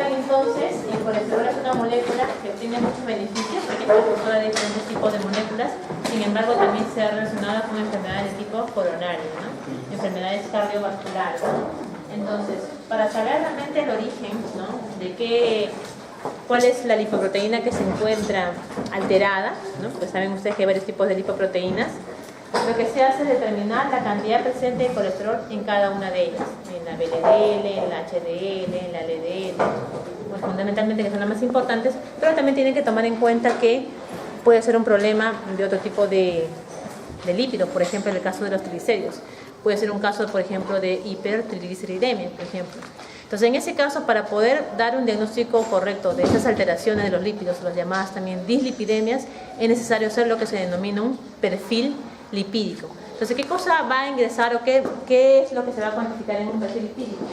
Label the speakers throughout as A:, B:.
A: recuerdan entonces, el colesterol es una molécula que tiene muchos beneficios, porque es precursora de diferentes tipos de moléculas, sin embargo también se ha relacionado con enfermedades de tipo coronario, ¿no? Enfermedades cardiovasculares. Entonces, para saber realmente el origen, ¿no? De cuál es la lipoproteína que se encuentra alterada, ¿no? Pues saben ustedes que hay varios tipos de lipoproteínas. Lo que se hace es determinar la cantidad presente de colesterol en cada una de ellas, en la VLDL, en la HDL, en la LDL, pues fundamentalmente que son las más importantes, pero también tienen que tomar en cuenta que puede ser un problema de otro tipo de lípidos, por ejemplo en el caso de los triglicéridos, puede ser un caso por ejemplo de hipertrigliceridemia, por ejemplo. Entonces en ese caso, para poder dar un diagnóstico correcto de esas alteraciones de los lípidos, las llamadas también dislipidemias, es necesario hacer lo que se denomina un perfil lipídico. Entonces, ¿qué cosa va a ingresar o qué es lo que se va a cuantificar en un perfil lipídico?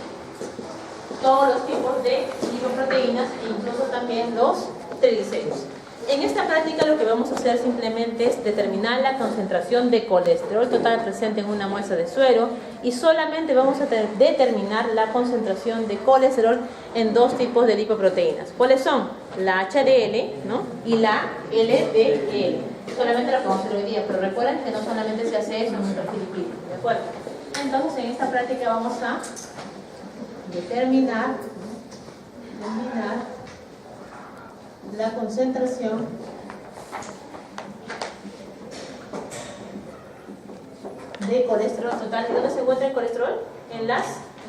A: Todos los tipos de lipoproteínas e incluso también los triglicéridos. En esta práctica lo que vamos a hacer simplemente es determinar la concentración de colesterol total presente en una muestra de suero y solamente vamos a determinar la concentración de colesterol en dos tipos de lipoproteínas. ¿Cuáles son? La HDL, ¿no? Y la LDL. Solamente lo que vamos a hacer hoy día, pero recuerden que no solamente se hace eso en un perfil lipídico, ¿de acuerdo? Entonces en esta práctica vamos a determinar la concentración de colesterol total. ¿Dónde se encuentra el colesterol? En las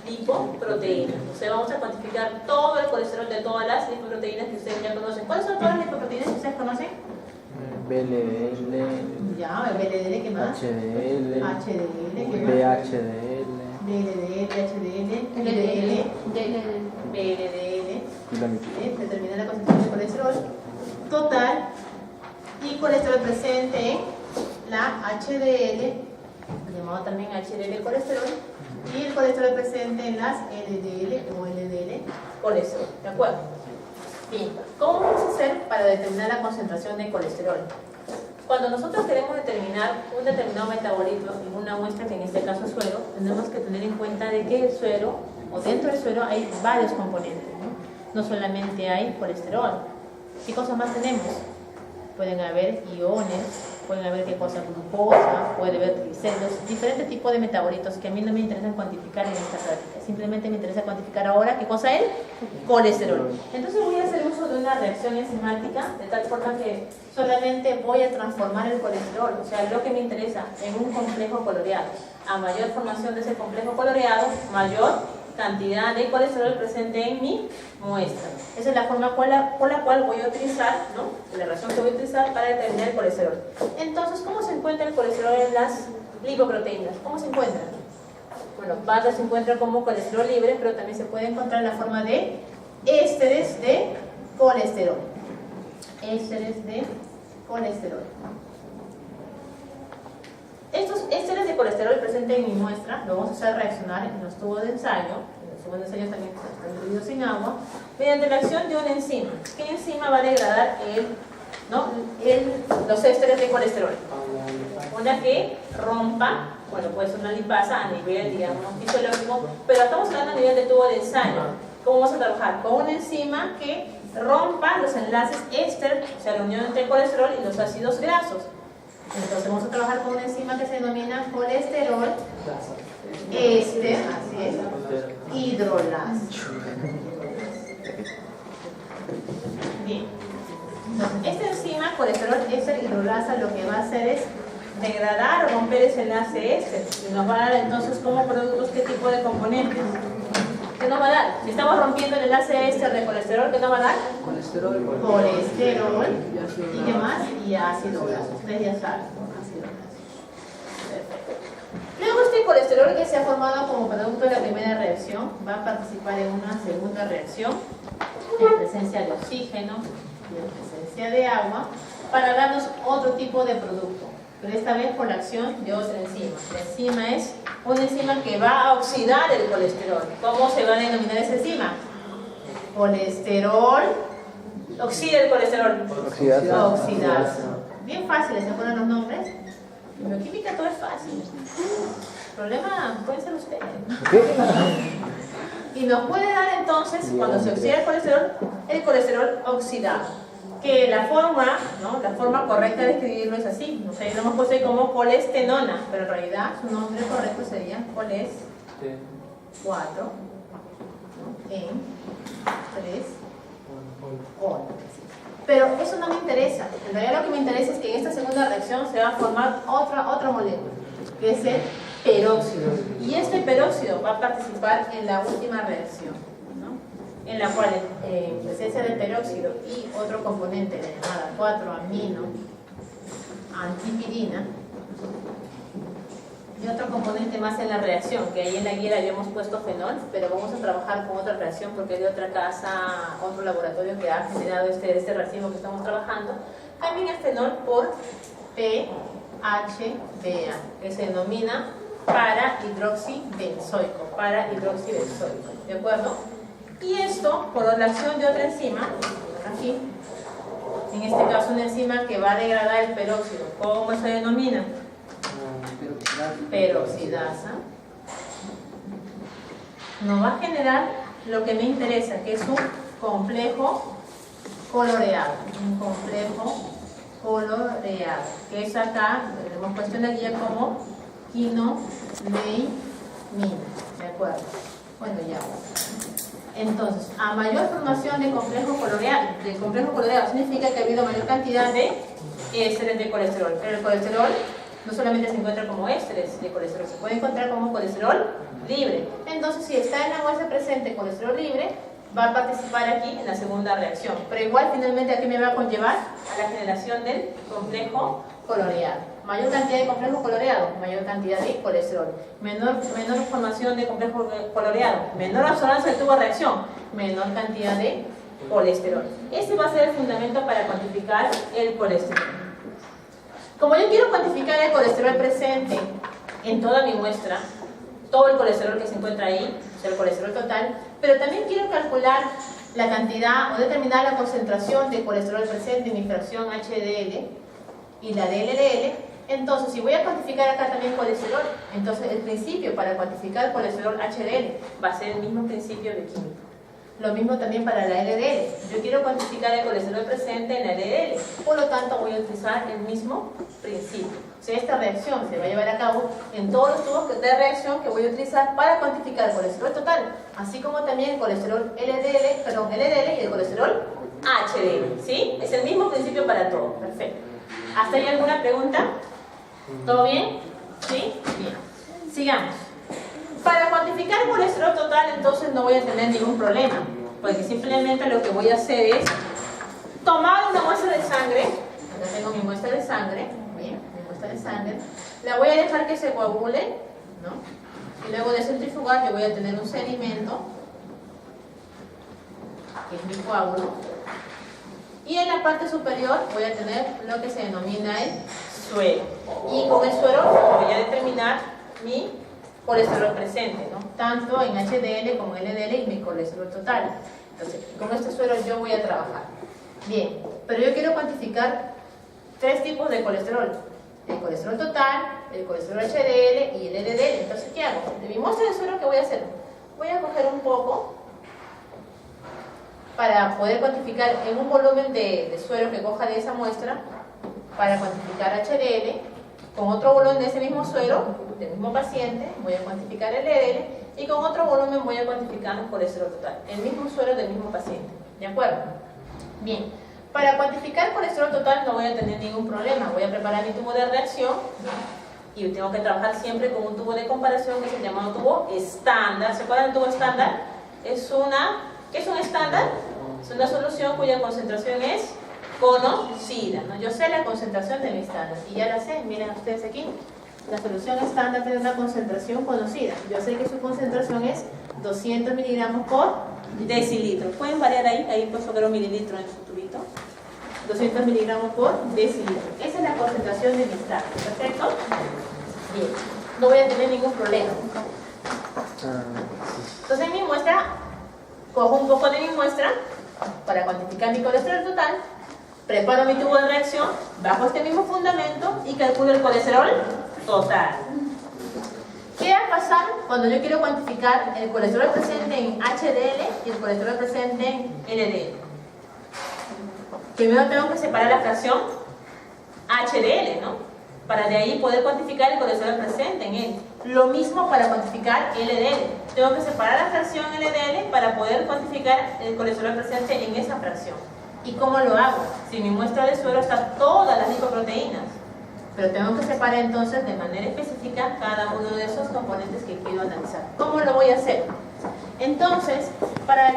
A: lipoproteínas. O sea, vamos a cuantificar todo el colesterol de todas las lipoproteínas que ustedes ya conocen. ¿Cuáles son todas las lipoproteínas que ustedes conocen?
B: VLDL.
A: Ya, VLDL, ¿qué más?
B: HDL.
A: HDL, ¿qué más?
B: VHDL.
A: VLDL, HDL, LDL, VLDL. Determina la concentración de colesterol total y colesterol presente en la HDL, llamado también HDL colesterol, y el colesterol presente en las LDL o LDL colesterol. ¿De acuerdo? Bien, ¿cómo vamos a hacer para determinar la concentración de colesterol? Cuando nosotros queremos determinar un determinado metabolito en una muestra, que en este caso es suero, tenemos que tener en cuenta de que el suero, o dentro del suero, hay varios componentes, ¿no? No solamente hay colesterol. ¿Qué cosas más tenemos? Pueden haber iones, pueden haber qué cosa, glucosa, puede haber triglicéridos, diferentes tipos de metabolitos que a mí no me interesa cuantificar en esta práctica. Simplemente me interesa cuantificar ahora qué cosa es colesterol. Entonces voy a hacer uso de una reacción enzimática de tal forma que solamente voy a transformar el colesterol, o sea, lo que me interesa, en un complejo coloreado. A mayor formación de ese complejo coloreado, mayor cantidad de colesterol presente en mi muestra. Esa es la forma por la cual voy a utilizar, ¿no? La reacción que voy a utilizar para determinar el colesterol. Entonces, ¿cómo se encuentra el colesterol en las lipoproteínas? ¿Cómo se encuentra? Bueno, base se encuentra como colesterol libre, pero también se puede encontrar en la forma de ésteres de colesterol. Ésteres de colesterol. Estos ésteres de colesterol presentes en mi muestra lo vamos a hacer reaccionar en los tubos de ensayo. En los tubos de ensayo también están incluidos en agua, mediante la acción de una enzima. ¿Qué enzima va a degradar los ésteres de colesterol? Una que rompa, bueno, puede ser una lipasa a nivel, digamos, fisiológico, pero estamos hablando a nivel de tubo de ensayo. ¿Cómo vamos a trabajar? Con una enzima que rompa los enlaces éster, o sea, la unión entre el colesterol y los ácidos grasos. Entonces vamos a trabajar con una enzima que se denomina colesterol éster, así es, hidrolasa. Bien. Entonces, esta enzima, colesterol éster hidrolasa, lo que va a hacer es degradar o romper ese enlace éster y nos va a dar entonces como productos qué tipo de componentes. ¿Qué nos va a dar? Si estamos rompiendo el enlace éster de colesterol, ¿qué nos va a dar? Colesterol. ¿Y qué más? Y ácido graso. Ustedes ya saben, ácido graso. Perfecto. Luego este colesterol que se ha formado como producto de la primera reacción va a participar en una segunda reacción en presencia de oxígeno y en presencia de agua para darnos otro tipo de producto, pero esta vez por la acción de otra enzima. La enzima es una enzima que va a oxidar el colesterol. ¿Cómo se va a denominar esa enzima? Colesterol. Oxida el colesterol. Oxidasa. Bien fácil, ¿se ponen los nombres? En bioquímica todo es fácil. El problema pueden ser ustedes. Y nos puede dar entonces, cuando se oxida el colesterol oxidado. Que la forma, ¿no? La forma correcta de escribirlo es así. O sea, lo hemos puesto ahí como colestenona, pero en realidad su nombre correcto sería coles 4 en 3 ol. Pero eso no me interesa. En realidad lo que me interesa es que en esta segunda reacción se va a formar otra molécula, que es el peróxido. Y este peróxido va a participar en la última reacción, ¿no? En la cual, en presencia del peróxido y otro componente, la llamada 4-amino-antipirina, y otro componente más en la reacción, que ahí en la guía le habíamos puesto fenol, pero vamos a trabajar con otra reacción porque hay de otra casa, otro laboratorio que ha generado este racimo que estamos trabajando. También es fenol por PHBA, que se denomina para-hidroxibenzoico, ¿de acuerdo? Y esto, por la acción de otra enzima, aquí, en este caso una enzima que va a degradar el peróxido, ¿cómo se denomina? Peroxidasa, nos va a generar lo que me interesa, que es un complejo coloreado, que es acá, lo hemos puesto en la guía como quinoleimina, ¿de acuerdo? Bueno, ya. Entonces, a mayor formación de complejo coloreado significa que ha habido mayor cantidad de ésteres de colesterol, pero el colesterol no solamente se encuentra como ésteres de colesterol, se puede encontrar como colesterol libre. Entonces, si está en la muestra presente colesterol libre, va a participar aquí en la segunda reacción. Pero igual, finalmente, aquí me va a conllevar a la generación del complejo coloreado. Mayor cantidad de complejo coloreado, mayor cantidad de colesterol. Menor formación de complejo coloreado, menor absorbancia del tubo de reacción, menor cantidad de colesterol. Este va a ser el fundamento para cuantificar el colesterol. Como yo quiero cuantificar el colesterol presente en toda mi muestra, todo el colesterol que se encuentra ahí, o sea, el colesterol total, pero también quiero calcular la cantidad o determinar la concentración de colesterol presente en mi fracción HDL y la de LDL. Entonces, si voy a cuantificar acá también colesterol, entonces el principio para cuantificar el colesterol HDL va a ser el mismo principio de química. Lo mismo también para la LDL. Yo quiero cuantificar el colesterol presente en la LDL, por lo tanto voy a utilizar el mismo principio. O sea, esta reacción se va a llevar a cabo en todos los tubos de reacción que voy a utilizar para cuantificar el colesterol total, así como también el colesterol LDL y el colesterol HDL. ¿Sí? Es el mismo principio para todo. Perfecto. ¿Hasta ahí alguna pregunta? ¿Todo bien? ¿Sí? Bien. Sigamos. Para cuantificar el colesterol total, entonces no voy a tener ningún problema, porque simplemente lo que voy a hacer es tomar una muestra de sangre. Acá tengo mi muestra de sangre, bien, mi muestra de sangre. La voy a dejar que se coagule, ¿no? Y luego de centrifugar yo voy a tener un sedimento, que es mi coágulo. Y en la parte superior voy a tener lo que se denomina el suero. Y con el suero voy a determinar mi colesterol presente, ¿no? Tanto en HDL como en LDL y mi colesterol total. Entonces, con este suero yo voy a trabajar. Bien, pero yo quiero cuantificar 3 tipos de colesterol. El colesterol total, el colesterol HDL y el LDL. Entonces, ¿qué hago? De mi muestra de suero, ¿qué voy a hacer? Voy a coger un poco para poder cuantificar en un volumen de suero que coja de esa muestra, para cuantificar HDL, con otro volumen de ese mismo suero, del mismo paciente, voy a cuantificar el LDL, y con otro volumen voy a cuantificar el colesterol total, el mismo suero del mismo paciente. ¿De acuerdo? Bien, para cuantificar el colesterol total no voy a tener ningún problema. Voy a preparar mi tubo de reacción y tengo que trabajar siempre con un tubo de comparación que es el llamado tubo estándar. ¿Se acuerdan del tubo estándar? ¿Qué es un estándar? Es una solución cuya concentración es conocida, ¿no? Yo sé la concentración de mi estándar y ya la sé. Miren ustedes aquí, la solución estándar tiene una concentración conocida. Yo sé que su concentración es 200 miligramos por decilitro. Pueden variar ahí puesto que era un mililitro en su tubito. 200 miligramos por decilitro. Esa es la concentración de mi estándar. ¿Perfecto? Bien, no voy a tener ningún problema. Entonces en mi muestra, cojo un poco de mi muestra para cuantificar mi colesterol total, preparo mi tubo de reacción bajo este mismo fundamento y calculo el colesterol total. ¿Qué ha pasar cuando yo quiero cuantificar el colesterol presente en HDL y el colesterol presente en LDL? Primero tengo que separar la fracción HDL, ¿no? Para de ahí poder cuantificar el colesterol presente en él. Lo mismo para cuantificar LDL. Tengo que separar la fracción LDL para poder cuantificar el colesterol presente en esa fracción. ¿Y cómo lo hago? Si en mi muestra de suero están todas las lipoproteínas, pero tengo que separar entonces de manera específica cada uno de esos componentes que quiero analizar. ¿Cómo lo voy a hacer? Entonces, para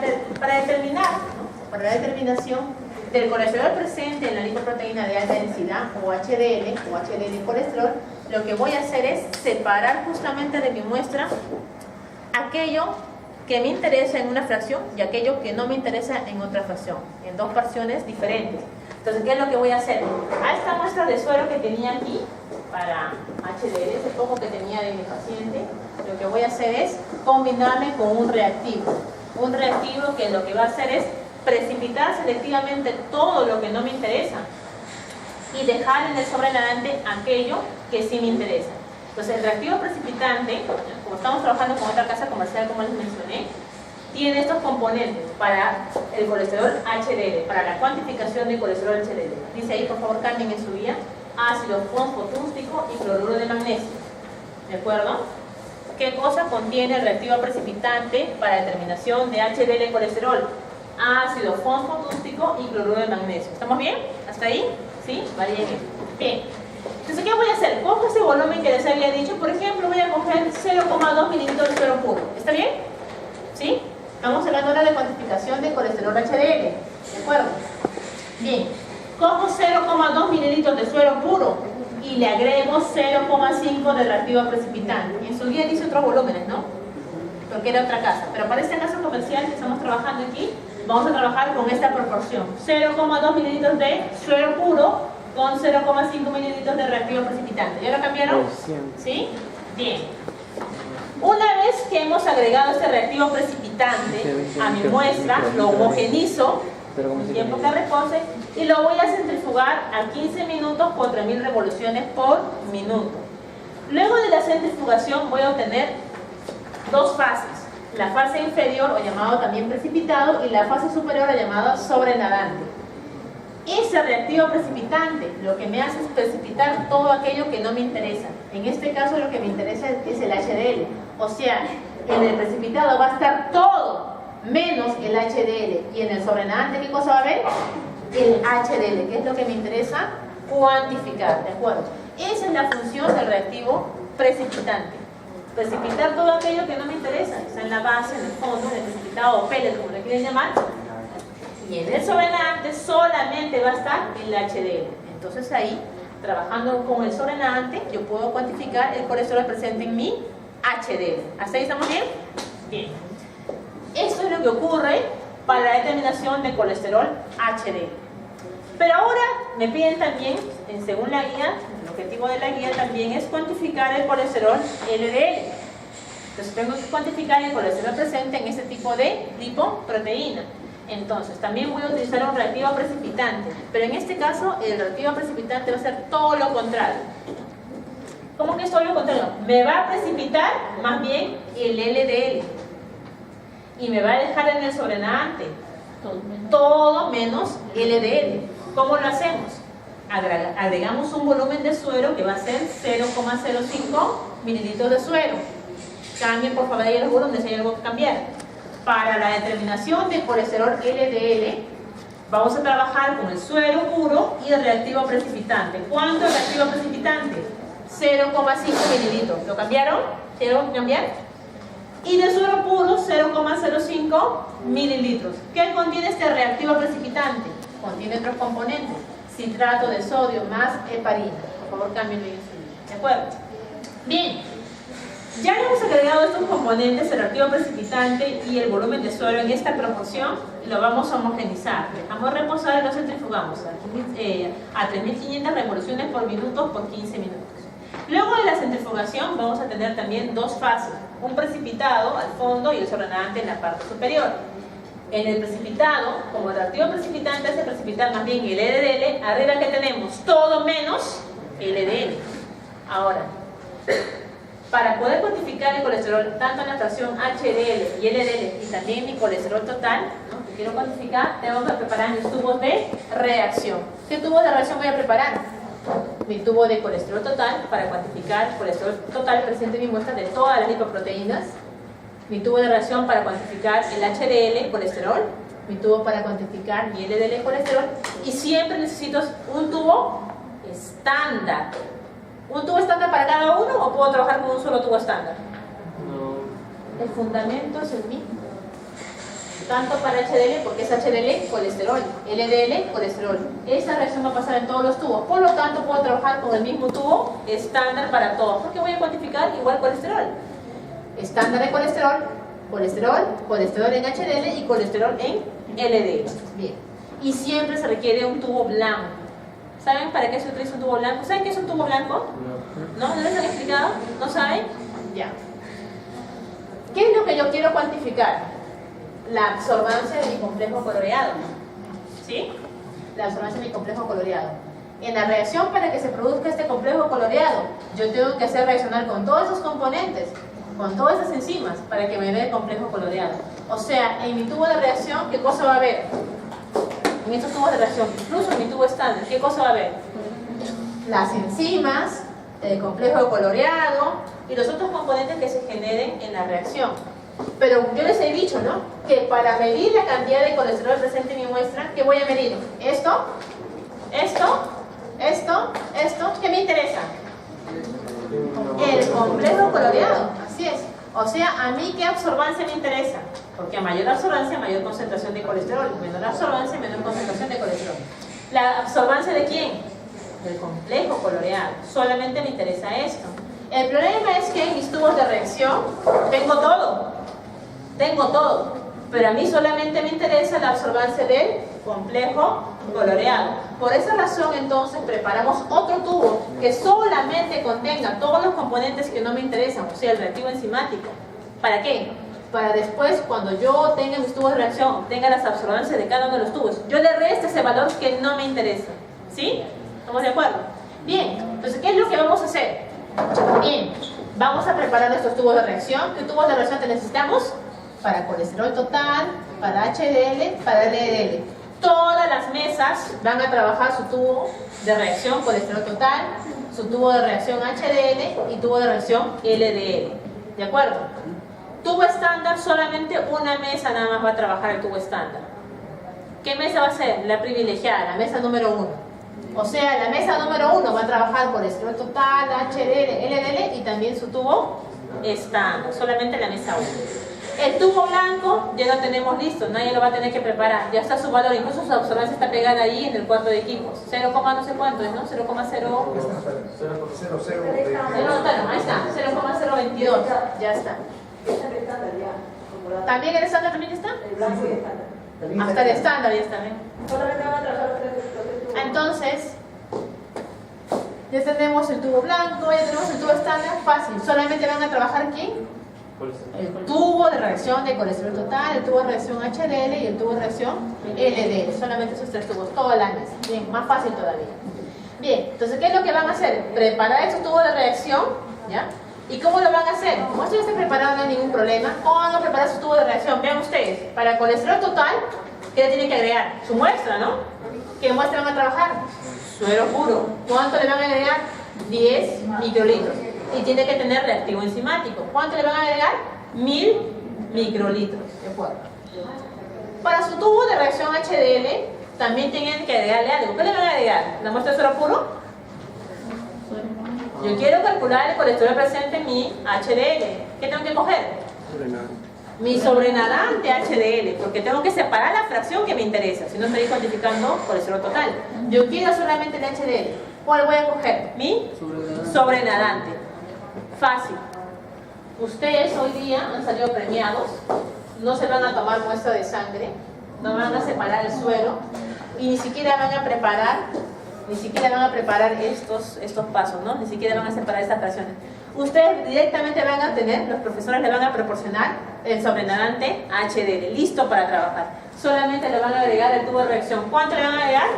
A: determinar, ¿no? Para la determinación del colesterol presente en la lipoproteína de alta densidad, o HDL colesterol, lo que voy a hacer es separar justamente de mi muestra aquello que me interesa en una fracción y aquello que no me interesa en otra fracción, en dos fracciones diferentes. Entonces, ¿qué es lo que voy a hacer? A esta muestra de suero que tenía aquí, para HDL, ese poco que tenía de mi paciente, lo que voy a hacer es combinarme con un reactivo. Un reactivo que lo que va a hacer es precipitar selectivamente todo lo que no me interesa y dejar en el sobrenadante aquello que sí me interesa. Entonces, el reactivo precipitante, como estamos trabajando con otra casa comercial, como les mencioné, tiene estos componentes para el colesterol HDL, para la cuantificación del colesterol HDL. Dice ahí, por favor, Carmen, en su guía, ácido fosfotústico y cloruro de magnesio. ¿De acuerdo? ¿Qué cosa contiene el reactivo precipitante para determinación de HDL colesterol? Ácido fosfotústico y cloruro de magnesio. ¿Estamos bien? ¿Hasta ahí? ¿Sí? Vale, bien. Entonces, ¿qué voy a hacer? Cojo ese volumen que les había dicho. Por ejemplo, voy a coger 0,2 mililitros de suero puro. ¿Está bien? ¿Sí? Estamos hablando ahora de cuantificación de colesterol HDL. ¿De acuerdo? Bien. Cojo 0,2 mililitros de suero puro y le agrego 0,5 de reactivo precipitante. En su guía dice otros volúmenes, ¿no? Porque era otra casa. Pero para este caso comercial que estamos trabajando aquí, vamos a trabajar con esta proporción. 0,2 mililitros de suero puro con 0,5 mililitros de reactivo precipitante. ¿Ya lo cambiaron? ¿Sí? Bien. Una vez que hemos agregado este reactivo precipitante a mi muestra, lo homogenizo, un tiempo que repose, y lo voy a centrifugar a 15 minutos por 3000 revoluciones por minuto. Luego de la centrifugación voy a obtener dos fases. La fase inferior, o llamado también precipitado, y la fase superior, o llamado sobrenadante. Ese reactivo precipitante lo que me hace es precipitar todo aquello que no me interesa. En este caso lo que me interesa es el HDL. O sea, en el precipitado va a estar todo menos el HDL. Y en el sobrenadante, ¿qué cosa va a haber? El HDL, que es lo que me interesa cuantificar, ¿de acuerdo? Esa es la función del reactivo precipitante. Precipitar todo aquello que no me interesa. Está en la base, en el fondo, en el precipitado o pellet, como le quieren llamar. Y en el sobrenadante solamente va a estar el HDL. Entonces ahí, trabajando con el sobrenadante, yo puedo cuantificar el colesterol presente en mi HDL. ¿Hasta ahí estamos bien? Bien. Esto es lo que ocurre para la determinación de colesterol HDL. Pero ahora me piden también, según la guía, el objetivo de la guía también es cuantificar el colesterol LDL. Entonces tengo que cuantificar el colesterol presente en este tipo de lipoproteína. Entonces, también voy a utilizar un reactivo precipitante, pero en este caso el reactivo precipitante va a ser todo lo contrario. ¿Cómo que es todo lo contrario? Me va a precipitar más bien el LDL y me va a dejar en el sobrenadante todo menos LDL. ¿Cómo lo hacemos? Agregamos un volumen de suero que va a ser 0,05 mililitros de suero. Cambien por favor ahí los volúmenes si hay algo que cambiar. Para la determinación del colesterol LDL, vamos a trabajar con el suero puro y el reactivo precipitante. ¿Cuánto es el reactivo precipitante? 0,5 mililitros. ¿Lo cambiaron? ¿Quiero cambiar? Y de suero puro, 0,05 mililitros. ¿Qué contiene este reactivo precipitante? Contiene otros componentes. Citrato de sodio más heparina. Por favor, cámbienlo en su. ¿De acuerdo? Bien. Ya hemos agregado estos componentes, el reactivo precipitante y el volumen de suero en esta proporción, y lo vamos a homogenizar. Dejamos reposar y lo centrifugamos a 3500 revoluciones por minuto por 15 minutos. Luego de la centrifugación vamos a tener también dos fases, un precipitado al fondo y el sobrenadante en la parte superior. En el precipitado, como el reactivo precipitante hace precipitar más bien el LDL, arriba que tenemos todo menos LDL. Ahora, Para poder cuantificar el colesterol, tanto en la fracción HDL y LDL, y también mi colesterol total, ¿no?, que quiero cuantificar, tengo que preparar mis tubos de reacción. ¿Qué tubo de reacción voy a preparar? Mi tubo de colesterol total, para cuantificar el colesterol total presente en mi muestra de todas las lipoproteínas. Mi tubo de reacción para cuantificar el HDL, colesterol. Mi tubo para cuantificar mi LDL, colesterol. Y siempre necesito un tubo estándar. ¿Un tubo estándar para cada uno o puedo trabajar con un solo tubo estándar? No. El fundamento es el mismo. Tanto para HDL, porque es HDL, colesterol, LDL, colesterol. Esa reacción va a pasar en todos los tubos. Por lo tanto, puedo trabajar con el mismo tubo estándar para todos, porque voy a cuantificar igual colesterol. Estándar de colesterol, colesterol en HDL y colesterol en LDL. Bien. Y siempre se requiere un tubo blanco. ¿Saben para qué se utiliza un tubo blanco? ¿Saben qué es un tubo blanco? ¿No? ¿No les han explicado? ¿No saben? Ya. ¿Qué es lo que yo quiero cuantificar? La absorbancia de mi complejo coloreado. ¿Sí? La absorbancia de mi complejo coloreado. En la reacción, para que se produzca este complejo coloreado, yo tengo que hacer reaccionar con todos esos componentes, con todas esas enzimas, para que me dé el complejo coloreado. O sea, en mi tubo de reacción, ¿qué cosa va a haber? En estos tubos de reacción, incluso en mi tubo estándar, ¿qué cosa va a haber? Las enzimas, el complejo coloreado y los otros componentes que se generen en la reacción. Pero yo les he dicho, ¿no?, que para medir la cantidad de colesterol presente en mi muestra, ¿qué voy a medir? Esto, ¿qué me interesa? El complejo coloreado, así es. O sea, a mí, ¿qué absorbancia me interesa? Porque a mayor absorbancia, mayor concentración de colesterol. Menor absorbancia, menor concentración de colesterol. ¿La absorbancia de quién? Del complejo coloreado. Solamente me interesa esto. El problema es que en mis tubos de reacción tengo todo. Pero a mí solamente me interesa la absorbancia del complejo coloreado. Por esa razón, entonces, preparamos otro tubo que solamente contenga todos los componentes que no me interesan, o sea, el reactivo enzimático. ¿Para qué? Para después, cuando yo tenga mis tubos de reacción, obtenga las absorbancias de cada uno de los tubos, yo le resto ese valor que no me interesa. ¿Sí? ¿Estamos de acuerdo? Bien, entonces, ¿qué es lo que vamos a hacer? Bien, vamos a preparar nuestros tubos de reacción. ¿Qué tubos de reacción te necesitamos? Para colesterol total, para HDL, para LDL. Todas las mesas van a trabajar su tubo de reacción colesterol total, su tubo de reacción HDL y tubo de reacción LDL. ¿De acuerdo? Tubo estándar, solamente una mesa nada más va a trabajar el tubo estándar. ¿Qué mesa va a ser? La privilegiada, la mesa número 1. O sea, la mesa número 1 va a trabajar colesterol total, HDL, LDL y también su tubo estándar, solamente la mesa 1. El tubo blanco ya lo tenemos listo, nadie lo va a tener que preparar, ya está su valor, incluso su absorbancia está pegada ahí en el cuarto de equipos. 0, no sé cuánto es, ¿no? 0,0. 0,00. Ahí está, 0,022. Ya está. ¿También el estándar también está? Hasta el estándar ya está, ¿ven? Entonces, ya tenemos el tubo blanco, ya tenemos el tubo estándar, fácil. Solamente van a trabajar ¿quién? El tubo de reacción de colesterol total, el tubo de reacción HDL y el tubo de reacción LDL. Solamente esos 3 tubos, todas las veces. Bien, más fácil todavía. Bien, entonces, ¿qué es lo que van a hacer? Preparar estos tubos de reacción, ¿ya? ¿Y cómo lo van a hacer? Como esto ya está preparado, no hay ningún problema. ¿Cómo van a preparar sus tubos de reacción? Vean ustedes, para el colesterol total, ¿qué le tienen que agregar? Su muestra, ¿no? ¿Qué muestra van a trabajar? Suero puro. ¿Cuánto le van a agregar? 10 microlitros. Y tiene que tener reactivo enzimático. ¿Cuánto le van a agregar? 1000 microlitros. ¿De acuerdo? Para su tubo de reacción HDL, también tienen que agregarle algo. ¿Qué le van a agregar? ¿La muestra de suero puro? Yo quiero calcular el colesterol presente en mi HDL. ¿Qué tengo que coger? Mi sobrenadante HDL, porque tengo que separar la fracción que me interesa, si no estoy cuantificando colesterol total. Yo quiero solamente el HDL. ¿Cuál voy a coger? Mi sobrenadante. Fácil. Ustedes hoy día han salido premiados, no se van a tomar muestra de sangre, no van a separar el suero y ni siquiera van a preparar estos pasos, ¿no? Ni siquiera van a separar estas fracciones. Ustedes directamente van a tener, los profesores le van a proporcionar el sobrenadante HDL, listo para trabajar. Solamente le van a agregar el tubo de reacción. ¿Cuánto le van a agregar?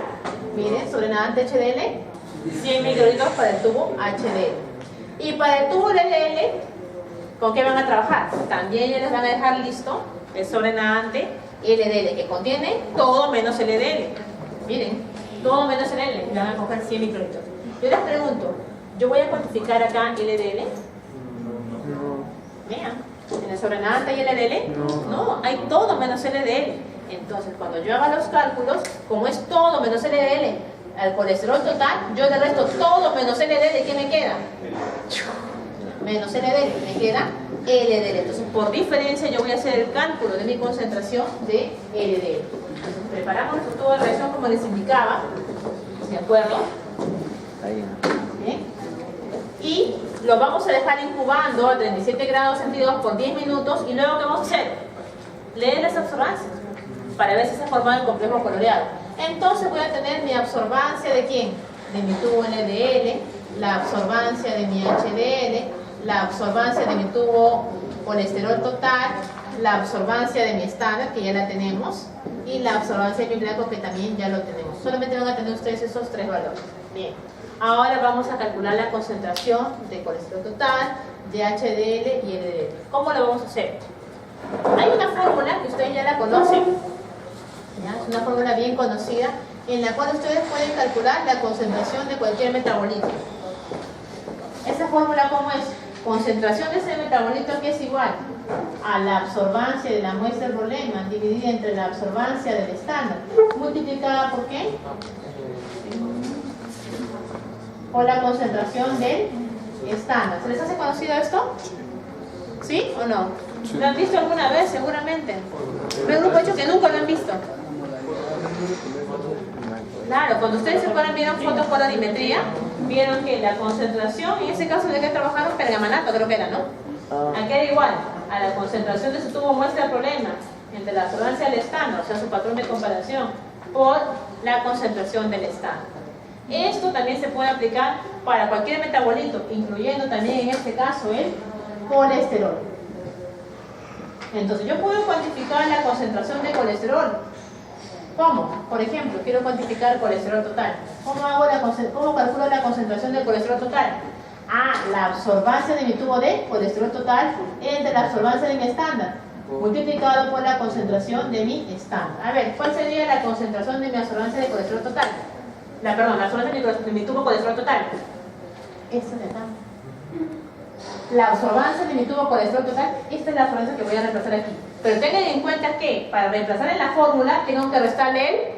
A: Miren, sobrenadante HDL, 100 microlitros para el tubo HDL. Y para el tubo LDL, ¿con qué van a trabajar? También ya les van a dejar listo el sobrenadante LDL, que contiene todo menos LDL. Miren, todo menos LDL, le van a coger 100 microlitros. Yo les pregunto, ¿yo voy a cuantificar acá LDL? Vean, ¿en el sobrenadante hay LDL? No, hay todo menos LDL. Entonces, cuando yo haga los cálculos, como es todo menos LDL, al colesterol total, yo le resto todo menos LDL, ¿qué me queda? Menos LDL, me queda LDL. Entonces, por diferencia, yo voy a hacer el cálculo de mi concentración de LDL. Entonces, preparamos nuestro tubo de reacción como les indicaba, ¿de acuerdo? Bien. Y lo vamos a dejar incubando a 37 grados centígrados por 10 minutos. Y luego, ¿qué vamos a hacer? Leer las absorbancias para ver si se ha formado el complejo coloreado. Entonces voy a tener mi absorbancia ¿de quién? De mi tubo LDL, la absorbancia de mi HDL, la absorbancia de mi tubo colesterol total, la absorbancia de mi estándar, que ya la tenemos, y la absorbancia de mi blanco, que también ya lo tenemos. Solamente van a tener ustedes esos tres valores. Bien. Ahora vamos a calcular la concentración de colesterol total, de HDL y LDL. ¿Cómo lo vamos a hacer? Hay una fórmula que ustedes ya la conocen. ¿Ya? Es una fórmula bien conocida en la cual ustedes pueden calcular la concentración de cualquier metabolito. ¿Esa fórmula cómo es? Concentración de ese metabolito, que es igual a la absorbancia de la muestra del problema dividida entre la absorbancia del estándar, multiplicada por ¿qué? Por la concentración del estándar. ¿Se les hace conocido esto? ¿Sí o no? ¿Lo han visto alguna vez? Seguramente. Me un grupo hecho que nunca lo han visto. Claro, cuando ustedes se acuerdan, vieron fotos por adimetría, vieron que la concentración, en ese caso de que trabajaron pergamanato, creo que era, ¿no? Aquí era igual a la concentración de su tubo muestra de problema entre la absorbancia del estándar, o sea, su patrón de comparación, por la concentración del estándar. Esto también se puede aplicar para cualquier metabolito, incluyendo también en este caso el colesterol. Entonces, yo puedo cuantificar la concentración de colesterol. ¿Cómo? Por ejemplo, quiero cuantificar el colesterol total. ¿Cómo calculo la concentración del colesterol total? La absorbancia de mi tubo de colesterol total entre la absorbancia de mi estándar, multiplicado por la concentración de mi estándar. A ver, ¿cuál sería la concentración de mi absorbancia de colesterol total? La absorbancia de mi tubo colesterol total. Esta de acá. La absorbancia de mi tubo colesterol total, esta es la absorbancia que voy a reemplazar aquí. Pero tengan en cuenta que para reemplazar en la fórmula tengo que restarle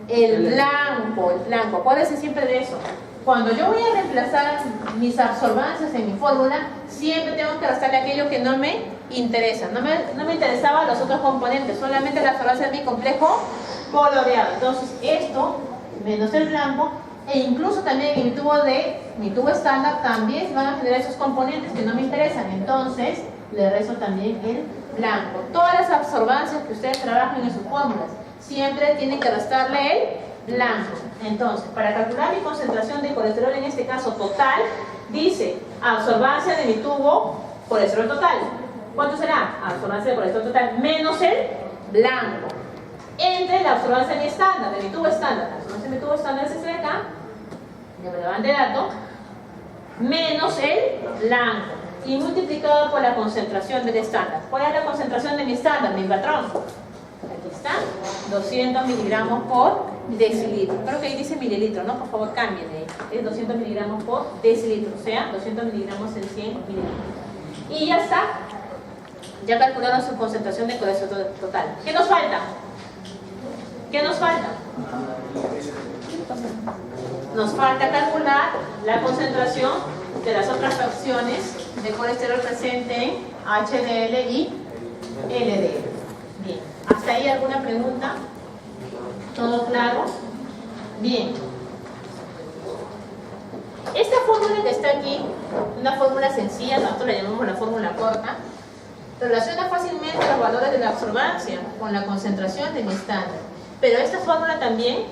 A: el blanco. Acuérdense siempre de eso. Cuando yo voy a reemplazar mis absorbancias en mi fórmula, siempre tengo que restarle aquello que no me interesa. No me interesaban los otros componentes, solamente la absorbancia de mi complejo coloreado. Entonces esto, menos el blanco, e incluso también en mi tubo estándar también van a generar esos componentes que no me interesan. Entonces le resto también el blanco. Todas las absorbancias que ustedes trabajen en sus fórmulas siempre tienen que restarle el blanco. Entonces, para calcular mi concentración de colesterol, en este caso total, dice absorbancia de mi tubo colesterol total. ¿Cuánto será? Absorbancia de colesterol total menos el blanco entre la absorbancia de mi estándar, de mi tubo estándar. La absorbancia de mi tubo estándar es este de acá, ya me lo dan de dato, menos el blanco y multiplicado por la concentración del estándar. ¿Cuál es la concentración de mi estándar, mi patrón? Aquí está, 200 miligramos por decilitro. Creo que ahí dice mililitro, ¿no? Por favor, cámbienle. Es 200 miligramos por decilitro, o sea, 200 miligramos en 100 mililitros. Y ya está. Ya calcularon su concentración de colesterol total. ¿Qué nos falta? ¿Qué nos falta? Nos falta calcular la concentración de las otras fracciones de colesterol presente en HDL y LDL. Bien, ¿hasta ahí alguna pregunta? ¿Todo claro? Bien. Esta fórmula que está aquí, una fórmula sencilla, nosotros la llamamos la fórmula corta, relaciona fácilmente los valores de la absorbancia con la concentración de mi estándar. Pero esta fórmula también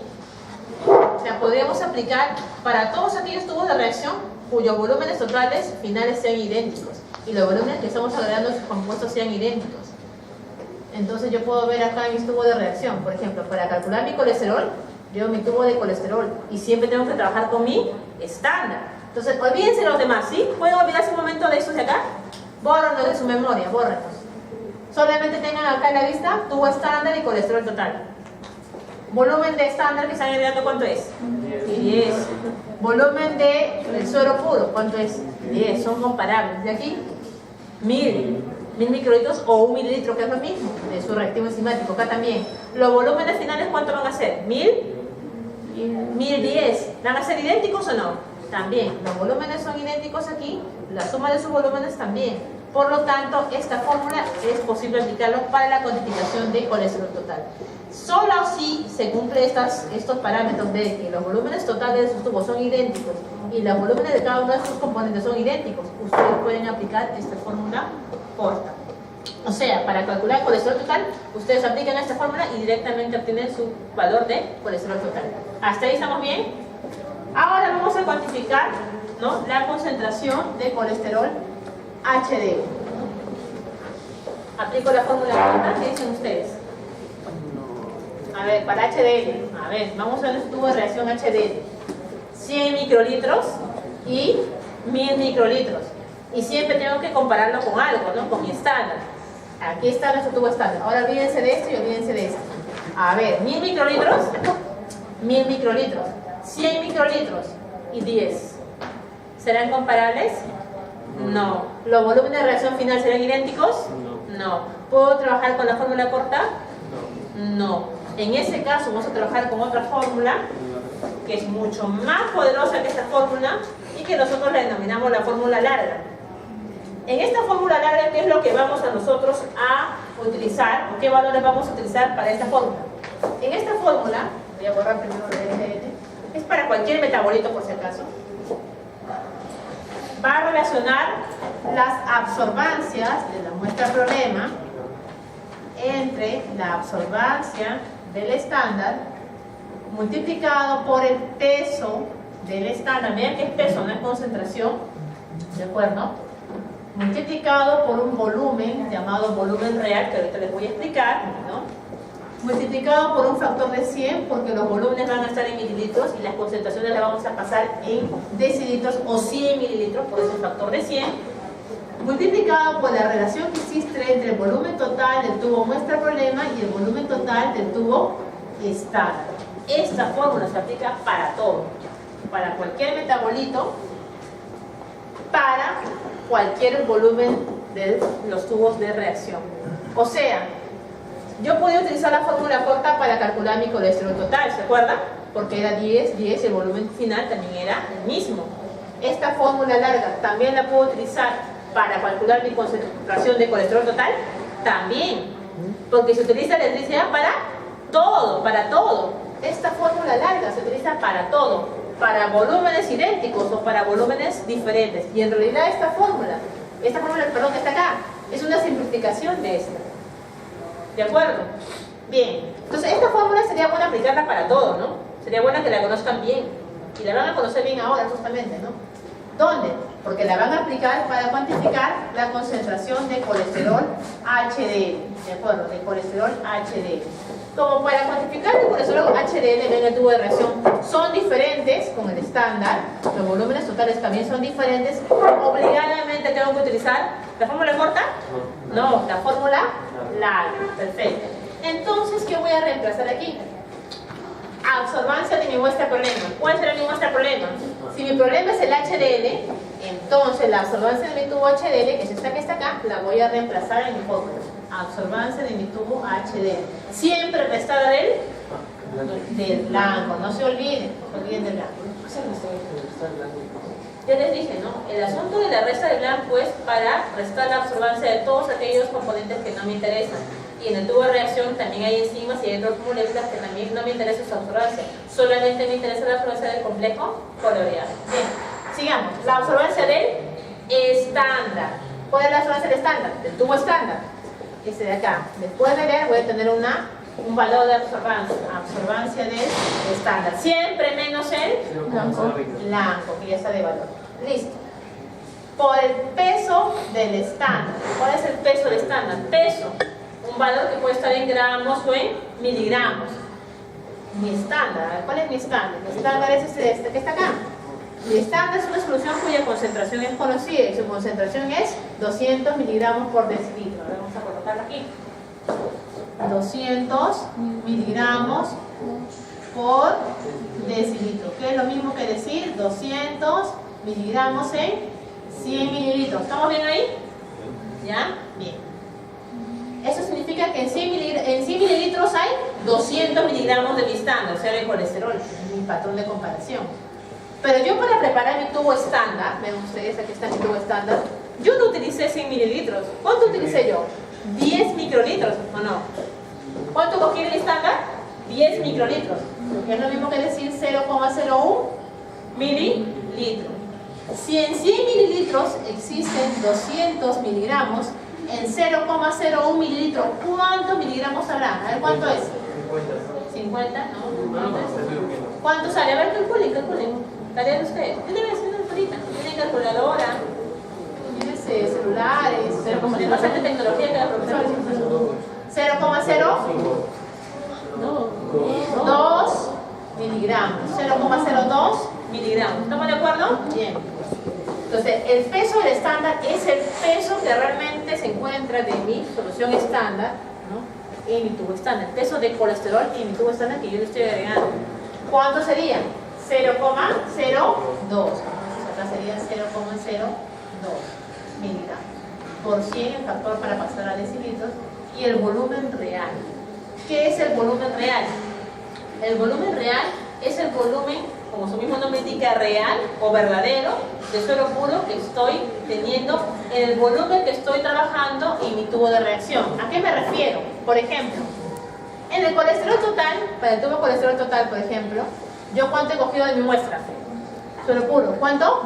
A: la podríamos aplicar para todos aquellos tubos de reacción cuyos volúmenes totales finales sean idénticos y los volúmenes que estamos agregando a sus compuestos sean idénticos. Entonces yo puedo ver acá mis tubos de reacción, por ejemplo, para calcular mi colesterol, llevo mi tubo de colesterol y siempre tengo que trabajar con mi estándar. Entonces, olvídense los demás, ¿sí? ¿Pueden olvidarse un momento de estos de acá? Bórrenlos de su memoria, bórrenlos. Solamente tengan acá en la vista tubo estándar y colesterol total. Volumen de estándar que están agregando, ¿cuánto es? 10. Volumen de suero puro, ¿cuánto es? 10. Son comparables. ¿De aquí? 1000 microlitros o 1 mililitro, que es lo mismo, de su reactivo enzimático. Acá también. Los volúmenes finales, ¿cuánto van a ser? 1010. ¿Van a ser idénticos o no? También. Los volúmenes son idénticos aquí, la suma de sus volúmenes también. Por lo tanto, esta fórmula es posible aplicarlo para la cuantificación de colesterol total. Solo si se cumplen estos parámetros de que los volúmenes totales de sus tubos son idénticos y los volúmenes de cada uno de sus componentes son idénticos, ustedes pueden aplicar esta fórmula corta. O sea, para calcular colesterol total, ustedes aplican esta fórmula y directamente obtienen su valor de colesterol total. ¿Hasta ahí estamos bien? Ahora vamos a cuantificar, ¿no?, la concentración de colesterol HDL. Aplico la fórmula corta, ¿qué dicen ustedes? A ver, para HDL, a ver, vamos a ver el tubo de reacción HDL. 100 microlitros y 1000 microlitros. Y siempre tengo que compararlo con algo, ¿no? Con mi estándar. Aquí está nuestro tubo estándar. Ahora olvídense de esto y olvídense de esto. A ver, 1000 microlitros, 1000 microlitros, 100 microlitros y 10. ¿Serán comparables? No. ¿Los volúmenes de reacción final serán idénticos? No. ¿Puedo trabajar con la fórmula corta? No. En ese caso vamos a trabajar con otra fórmula que es mucho más poderosa que esta fórmula y que nosotros la denominamos la fórmula larga. En esta fórmula larga, ¿qué es lo que vamos a nosotros a utilizar o qué valores vamos a utilizar para esta fórmula? En esta fórmula, voy a borrar primero el es para cualquier metabolito por si acaso, va a relacionar las absorbancias de la muestra problema entre la absorbancia del estándar multiplicado por el peso del estándar. Vean que es peso, no es concentración, ¿de acuerdo? Multiplicado por un volumen llamado volumen real, que ahorita les voy a explicar, ¿no? Multiplicado por un factor de 100, porque los volúmenes van a estar en mililitros y las concentraciones las vamos a pasar en decilitros o 100 mililitros, por eso el factor de 100, multiplicado por la relación que existe entre el volumen total del tubo muestra problema y el volumen total del tubo estándar. Esta fórmula se aplica para todo, para cualquier metabolito, para cualquier volumen de los tubos de reacción. O sea, yo podía utilizar la fórmula corta para calcular mi colesterol total, ¿se acuerdan? Porque era 10, 10 y el volumen final también era el mismo. Esta fórmula larga también la puedo utilizar para calcular mi concentración de colesterol total, también. Porque se utiliza la electricidad para todo, para todo. Esta fórmula larga se utiliza para todo, para volúmenes idénticos o para volúmenes diferentes. Y en realidad esta fórmula, perdón, que está acá, es una simplificación de esta. ¿De acuerdo? Bien. Entonces esta fórmula sería buena aplicarla para todo, ¿no? Sería buena que la conozcan bien. Y la van a conocer bien ahora, justamente, ¿no? ¿Dónde? Porque la van a aplicar para cuantificar la concentración de colesterol HDL. ¿De acuerdo? De colesterol HDL. Como para cuantificar el colesterol HDL en el tubo de reacción son diferentes con el estándar, los volúmenes totales también son diferentes, obligadamente tengo que utilizar la fórmula corta, no, la fórmula larga. Perfecto. Entonces, ¿qué voy a reemplazar aquí? Absorbancia de mi muestra problema. ¿Cuál será mi muestra problema? Si mi problema es el HDL, entonces la absorbancia de mi tubo HDL, que es esta que está acá, la voy a reemplazar en mi fórmula. Absorbancia de mi tubo HDL. Siempre restada del blanco, no se olviden del blanco. Ya les dije, ¿no? El asunto de la resta del blanco es para restar la absorbancia de todos aquellos componentes que no me interesan. Y en el tubo de reacción también hay enzimas y hay otras moléculas que también no me interesa su absorbancia. Solamente me interesa la absorbancia del complejo coloreado. Bien, sigamos. La absorbancia del estándar. ¿Cuál es la absorbancia del estándar? Del tubo estándar. Este de acá. Después de leer voy a tener un valor de absorbancia del estándar. Siempre menos el blanco, que ya está de valor. Listo. Por el peso del estándar. ¿Cuál es el peso del estándar? Peso. Un valor que puede estar en gramos o en miligramos. Mi estándar. ¿Cuál es mi estándar? Mi estándar es este que está acá. El estándar es una solución cuya concentración es conocida y su concentración es 200 miligramos por decilitro. Ahora vamos a colocarla aquí. 200 miligramos por decilitro, que es lo mismo que decir 200 miligramos en 100 mililitros. ¿Estamos bien ahí? ¿Ya? Bien. Eso significa que en 100 mililitros hay 200 miligramos de mi estándar, o sea, de colesterol, mi patrón de comparación. Pero yo para preparar mi tubo estándar, ven ustedes, aquí está mi tubo estándar, yo no utilicé 100 mililitros. ¿Cuánto utilicé yo? 10 microlitros, ¿o no? ¿Cuánto cogí en el estándar? 10 microlitros. Es lo mismo que decir 0,01 mililitro. Si en 100 mililitros existen 200 miligramos, en 0,01 mililitro, ¿cuántos miligramos habrá? A ver, ¿cuánto es? 50. ¿No? ¿Cuánto sale? A ver, calculen. Tarea de ustedes. ¿Qué debe hacer ahorita? ¿Tienen calculadora? ¿Tienes celulares? ¿Tienen bastante tecnología que la profesora? 0,02 miligramos. 0,02 miligramos. ¿Estamos de acuerdo? Bien. Entonces, el peso del estándar es el peso que realmente se encuentra de mi solución estándar, ¿no? En mi tubo estándar. El peso de colesterol en mi tubo estándar que yo le estoy agregando. ¿Cuánto sería? 0,02. Acá sería 0,02 miligramos por 100, el factor para pasar a decilitros, y el volumen real. ¿Qué es el volumen real? El volumen real es el volumen, como su mismo nombre indica, real o verdadero de suero puro que estoy teniendo en el volumen que estoy trabajando en mi tubo de reacción. ¿A qué me refiero? Por ejemplo, en el colesterol total, para el tubo de colesterol total, por ejemplo, ¿yo cuánto he cogido de mi muestra? Suero puro. ¿Cuánto?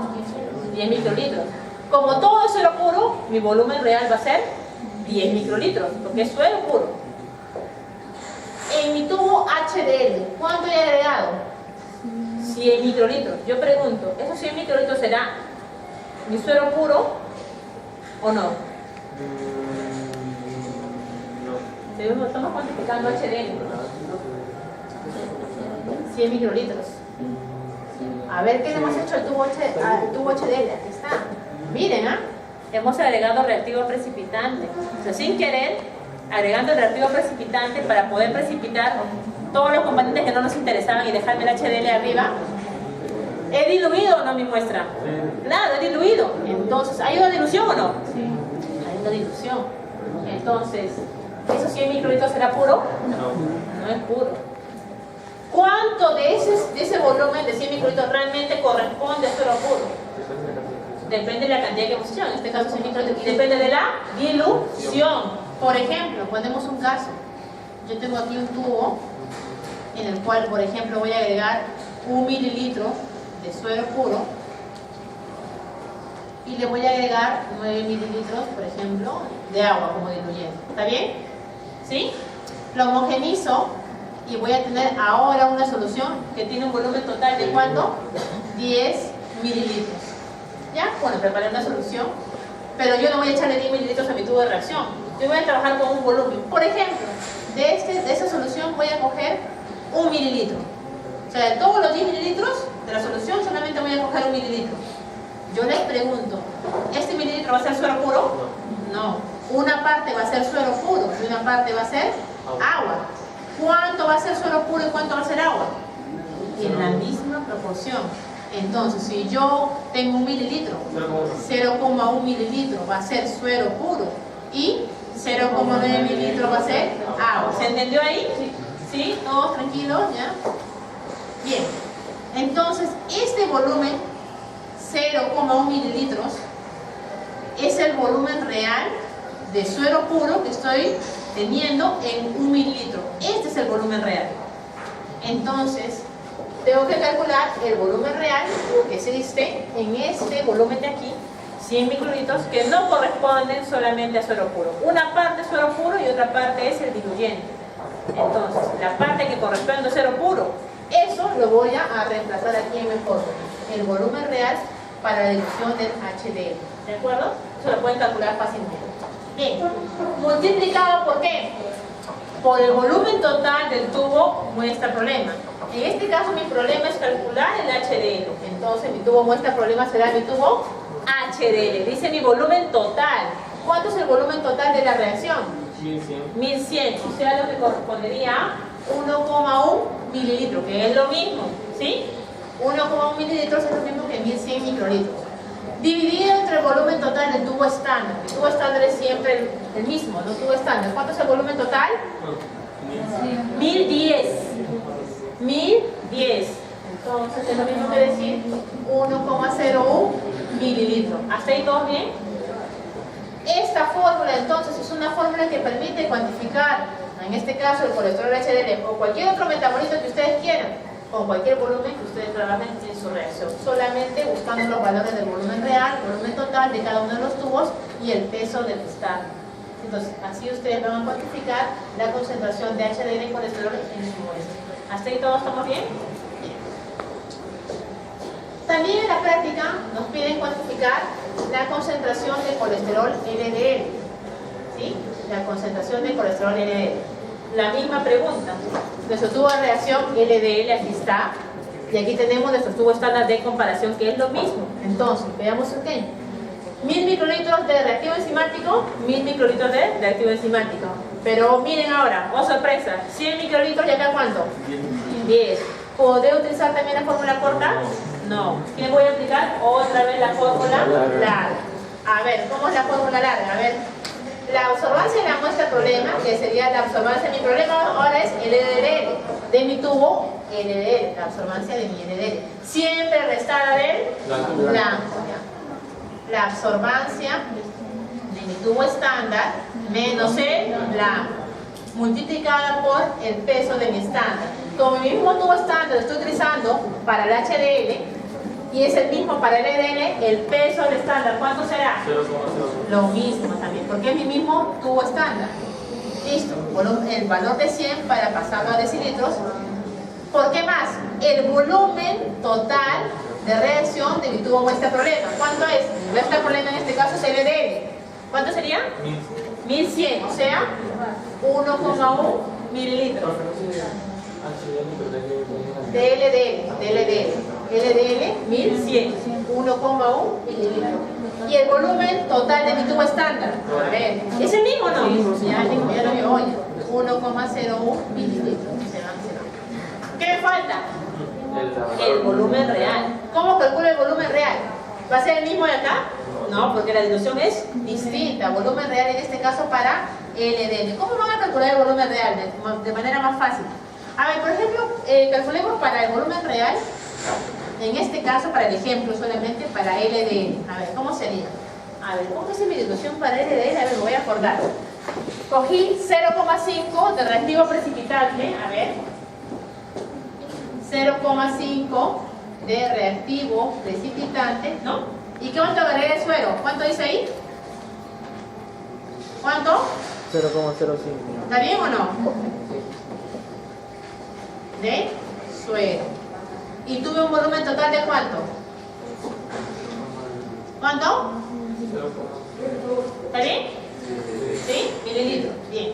A: 10 microlitros. Como todo es suero puro, mi volumen real va a ser 10 microlitros, porque es suero puro. En mi tubo HDL, ¿cuánto he agregado? 100 microlitros. Yo pregunto, ¿esos 100 microlitros será mi suero puro o no? Estamos cuantificando HDL. 100 microlitros. A ver qué hemos hecho al tubo HDL. Aquí está. Miren, hemos agregado reactivo precipitante. O sea, sin querer, agregando el reactivo precipitante para poder precipitar todos los componentes que no nos interesaban y dejarme el HDL arriba. ¿He diluido o no mi muestra? Claro, he diluido. Entonces, ¿hay una dilución o no? Sí. Hay una dilución. Entonces, ¿esos 100 microlitros será puro? No. No es puro. ¿Cuánto de ese volumen de 100 microlitros realmente corresponde a suero puro? Depende de la cantidad que hemos hecho, en este caso 100 microlitros, y depende de la dilución. Por ejemplo, ponemos un caso. Yo tengo aquí un tubo en el cual, por ejemplo, voy a agregar 1 mililitro de suero puro y le voy a agregar 9 mililitros, por ejemplo, de agua como diluyente. ¿Está bien? ¿Sí? Lo homogenizo y voy a tener ahora una solución que tiene un volumen total de ¿cuánto? 10 mililitros. ¿Ya? Bueno, preparé una solución, pero yo no voy a echarle 10 mililitros a mi tubo de reacción. Yo voy a trabajar con un volumen. Por ejemplo, de esa solución voy a coger 1 mililitro. O sea, de todos los 10 mililitros de la solución solamente voy a coger 1 mililitro. Yo les pregunto, ¿este mililitro va a ser suero puro? No. Una parte va a ser suero puro y una parte va a ser agua. ¿Cuánto va a ser suero puro y cuánto va a ser agua? En la misma proporción. Entonces, si yo tengo 1 mililitro, 0,1 mililitro va a ser suero puro y 0,9 mililitros va a ser agua. ¿Se entendió ahí? ¿Sí? ¿Todos tranquilos? ¿Ya? Bien. Entonces, este volumen, 0,1 mililitros, es el volumen real de suero puro que estoy teniendo en 1 mililitro. Este es el volumen real. Entonces, tengo que calcular el volumen real que existe en este volumen de aquí, 100 microlitros, que no corresponden solamente a suero puro. Una parte es suero puro y otra parte es el diluyente. Entonces, la parte que corresponde a suero puro, eso lo voy a reemplazar aquí en mi fórmula. El volumen real para la dilución del HDL. ¿De acuerdo? Eso lo pueden calcular fácilmente. Bien. ¿Multiplicado por qué? por el volumen total del tubo muestra problema. En este caso mi problema es calcular el HDL. Entonces mi tubo muestra problema será mi tubo HDL. Dice mi volumen total. ¿Cuánto es el volumen total de la reacción?
B: 1100.
A: 1100. O sea, lo que correspondería a 1,1 mililitro, que es lo mismo, ¿sí? 1,1 mililitros es lo mismo que 1100 microlitros. Dividido entre el volumen total del tubo estándar. El tubo estándar es siempre el mismo, no tubo estándar. ¿Cuánto es el volumen total? 1010. 1010. Entonces es lo mismo que decir 1,01 mililitros. ¿Hasta ahí todo bien? Esta fórmula entonces es una fórmula que permite cuantificar, en este caso el colesterol HDL o cualquier otro metabolito que ustedes quieran, con cualquier volumen que ustedes trabajen en su reacción, solamente buscando los valores del volumen real, volumen total de cada uno de los tubos y el peso del estándar. Entonces, así ustedes van a cuantificar la concentración de HDL y colesterol en su muestra. ¿Hasta ahí todos estamos bien? Bien. También en la práctica nos piden cuantificar la concentración de colesterol LDL. ¿Sí? La concentración de colesterol LDL. La misma pregunta. Nuestro tubo de reacción LDL aquí está. Y aquí tenemos nuestro tubo estándar de comparación, que es lo mismo. Entonces, veamos qué. 1000 microlitros de reactivo enzimático, 1000 microlitros de reactivo enzimático. Pero miren ahora, oh sorpresa, 100 microlitros y acá ¿cuánto? 10. ¿Podré utilizar también la fórmula corta? No. ¿Qué voy a aplicar? Otra vez la fórmula larga. A ver, ¿cómo es la fórmula larga? A ver, la absorbancia de la muestra problema, que sería la absorbancia de mi problema, ahora es LDL, de mi tubo LDL, la absorbancia de mi LDL. Siempre restada del blanco. La absorbancia de mi tubo estándar menos el blanco, multiplicada por el peso de mi estándar. Como mi mismo tubo estándar lo estoy utilizando para el HDL y es el mismo para el LDL, el peso del estándar, ¿cuánto será?
B: 0,0.
A: Lo mismo también, porque es mi mismo tubo estándar. Listo, el valor de 100 para pasarlo a decilitros. ¿Por qué más? El volumen total de reacción de mi tubo muestra problema. ¿Cuánto es? Muestra problema en este caso es LDL. ¿Cuánto sería? 1100, o sea, 1,1 mililitros. De LDL, 1100, 1,1 mililitros. Y el volumen total de mi tubo estándar, a ver, ¿es el mismo o no? Ya lo veo, oye, 1,01 mililitros. ¿Qué me falta? El volumen real. ¿Cómo calculo el volumen real? ¿Va a ser el mismo de acá? No, porque la dilución es distinta. Volumen real en este caso para LDL. ¿Cómo van a calcular el volumen real? De manera más fácil. A ver, por ejemplo, calculemos para el volumen real, en este caso, para el ejemplo, solamente para LDL. A ver, ¿cómo sería? A ver, ¿cómo es mi dilución para LDL? A ver, me voy a acordar. Cogí 0,5 de reactivo precipitante. A ver. 0,5 de reactivo precipitante, ¿no? ¿Y cuánto agregué de suero? ¿Cuánto dice ahí? ¿Cuánto?
C: 0,05.
A: ¿Está bien o no? De suero. ¿Y tuve un volumen total de cuánto? ¿Cuánto? ¿Está bien? ¿Sí? Mililitros. Bien.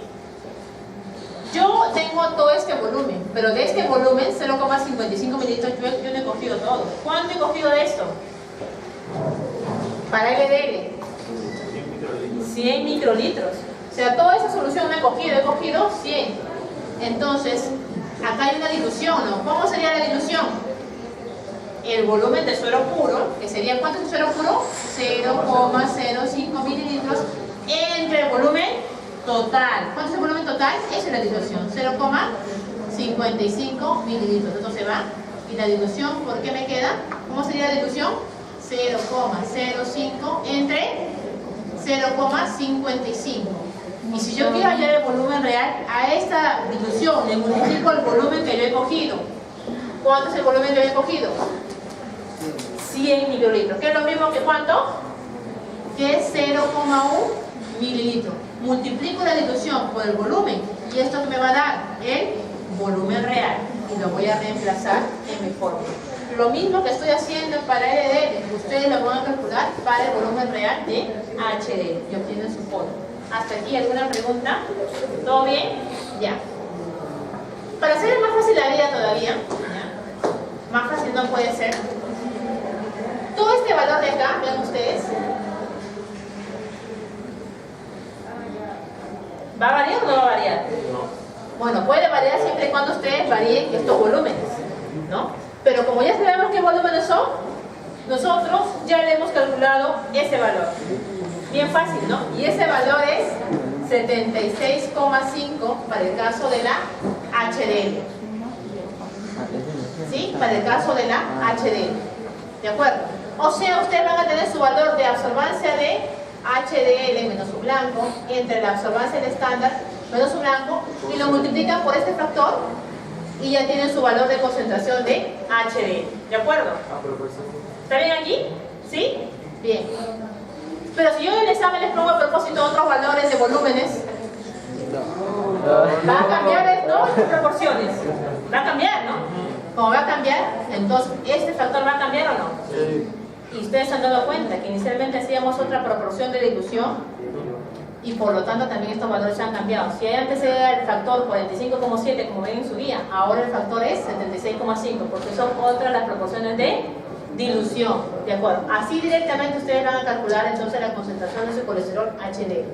A: Yo tengo todo este volumen, pero de este volumen, 0,55 mililitros, yo no he cogido todo. ¿Cuánto he cogido de esto? Para LDL. 100 microlitros. O sea, toda esa solución he cogido 100. Entonces, acá hay una dilución, ¿no? ¿Cómo sería la dilución? El volumen de suero puro, que sería, ¿cuánto es el suero puro? 0,05 mililitros entre el volumen total. ¿Cuánto es el volumen total? Esa es la dilución, 0,55 mililitros. Entonces va, y la dilución, ¿por qué me queda? ¿Cómo sería la dilución? 0,05 entre 0,55. Y si yo quiero hallar el volumen real, a esta dilución le multiplico el volumen que yo he cogido. ¿Cuánto es el volumen que yo he cogido? 100 microlitros. ¿Qué es lo mismo que cuánto? Que 0,1 mililitros. Multiplico la dilución por el volumen y esto que me va a dar el volumen real y lo voy a reemplazar en mi fórmula. Lo mismo que estoy haciendo para LDL, ustedes lo van a calcular para el volumen real de HDL y obtienen su fórmula. ¿Hasta aquí alguna pregunta? ¿Todo bien? Ya. Para hacer más fácil la vida todavía, ¿ya? Más fácil no puede ser. Todo este valor de acá, vean ustedes, ¿va a variar o no va a variar? Bueno, puede variar siempre y cuando ustedes varíen estos volúmenes, ¿no? Pero como ya sabemos qué volúmenes son, nosotros ya le hemos calculado ese valor. Bien fácil, ¿no? Y ese valor es 76,5 para el caso de la HDL. ¿Sí? Para el caso de la HDL. ¿De acuerdo? O sea, ustedes van a tener su valor de absorbancia de HDL menos su blanco entre la absorbancia del estándar menos su blanco y lo multiplican por este factor y ya tienen su valor de concentración de HDL. ¿De acuerdo? ¿Está bien aquí? ¿Sí? Bien. Pero si yo en el examen les pongo a propósito otros valores de volúmenes, va a cambiar esto en proporciones. Va a cambiar, ¿no? Como va a cambiar, entonces ¿este factor va a cambiar o no? Sí. Y ustedes se han dado cuenta que inicialmente hacíamos otra proporción de dilución y por lo tanto también estos valores se han cambiado. Si antes era el factor 45,7 como ven en su guía, ahora el factor es 76,5 porque son otras las proporciones de dilución, ¿de acuerdo? Así directamente ustedes van a calcular entonces la concentración de su colesterol HDL.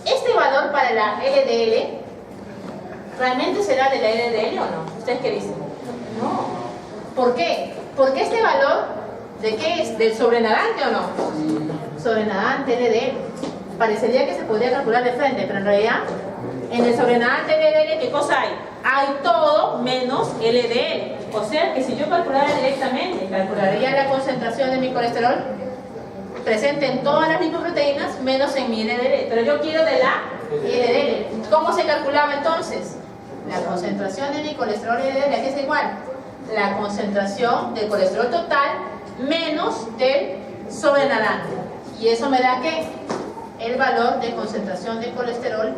A: Este valor para la LDL, ¿realmente será de la LDL o no? ¿Ustedes qué dicen? No. ¿Por qué? Porque este valor, ¿de qué es? ¿Del sobrenadante o no? Sobrenadante LDL. Parecería que se podría calcular de frente, pero en realidad, en el sobrenadante LDL, ¿qué cosa hay? Hay todo menos LDL. O sea que si yo calculara directamente, calcularía la concentración de mi colesterol presente en todas las lipoproteínas menos en mi LDL. Pero yo quiero de la LDL. ¿Cómo se calculaba entonces? La concentración de mi colesterol LDL, aquí es igual. La concentración del colesterol total menos del sobrenadante. Y eso me da ¿qué? El valor de concentración de colesterol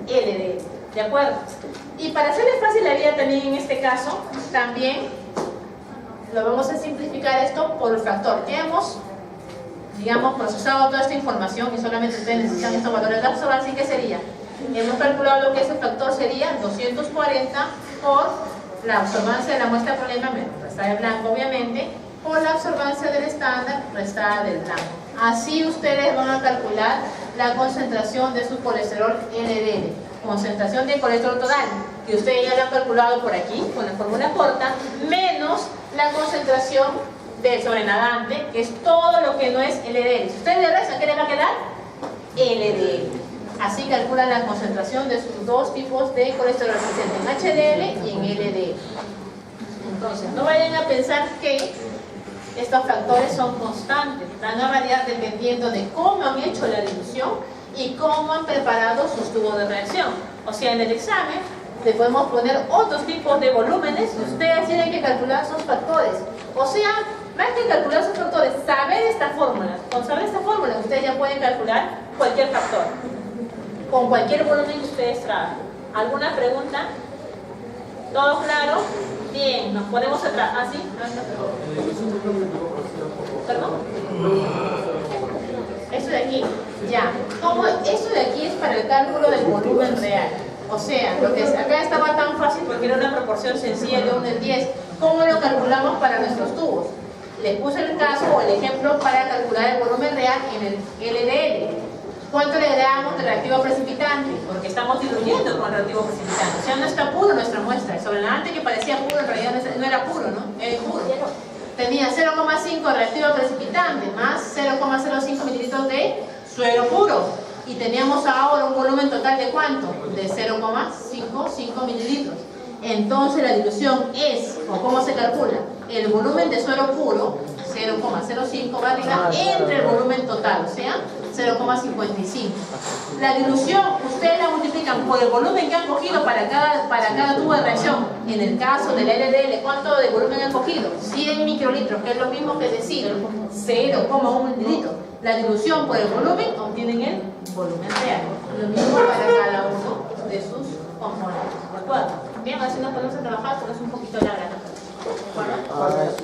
A: LDL. ¿De acuerdo? Y para hacerle fácil la vida también en este caso, también lo vamos a simplificar esto por el factor. Ya hemos, digamos, procesado toda esta información y solamente ustedes necesitan estos valores de absorbancia. ¿Y qué sería? Hemos calculado lo que ese factor sería 240 por la absorbancia de la muestra problema, restada de blanco obviamente, por la absorbancia del estándar, restada del blanco. Así ustedes van a calcular la concentración de su colesterol LDL, concentración de colesterol total, que ustedes ya lo han calculado por aquí, con la fórmula corta, menos la concentración del sobrenadante, que es todo lo que no es LDL. Si ustedes le restan, ¿qué les va a quedar? LDL. Así calculan la concentración de sus dos tipos de colesterol presente en HDL y en LDL. Entonces, no vayan a pensar que estos factores son constantes, van a variar dependiendo de cómo han hecho la dilución y cómo han preparado sus tubos de reacción. O sea, en el examen le podemos poner otros tipos de volúmenes y ustedes tienen que calcular sus factores. O sea, más que calcular sus factores, saber esta fórmula. Con saber esta fórmula ustedes ya pueden calcular cualquier factor, con cualquier volumen que ustedes trabajen. ¿Alguna pregunta? ¿Todo claro? Bien, nos podemos atrás. ¿Ah, sí? ¿Perdón? Eso de aquí, ya. Como eso de aquí es para el cálculo del volumen real. O sea, lo que acá estaba tan fácil porque era una proporción sencilla de 1 en 10. ¿Cómo lo calculamos para nuestros tubos? Les puse el caso o el ejemplo para calcular el volumen real en el LDL. ¿Cuánto le agregamos de reactivo precipitante? Porque estamos diluyendo con reactivo precipitante. O sea, no está puro nuestra muestra. El sobrenadante que parecía puro en realidad no era puro, ¿no? Era impuro. Tenía 0,5 reactivo precipitante más 0,05 mililitros de suero puro. Y teníamos ahora un volumen total de ¿cuánto? De 0,55 mililitros. Entonces la dilución es, o ¿cómo se calcula? El volumen de suero puro, 0,05 barriga, entre el volumen total, o sea, 0,55. La dilución, ustedes la multiplican por el volumen que han cogido para cada tubo de reacción. En el caso del LDL, ¿cuánto de volumen han cogido? 100 microlitros, que es lo mismo que decir 0,1 mililitro. La dilución por el volumen obtienen el volumen real. Lo mismo para cada uno de sus componentes. ¿De acuerdo? Bien, así nos podemos trabajar, pero es un poquito larga. ¿De acuerdo?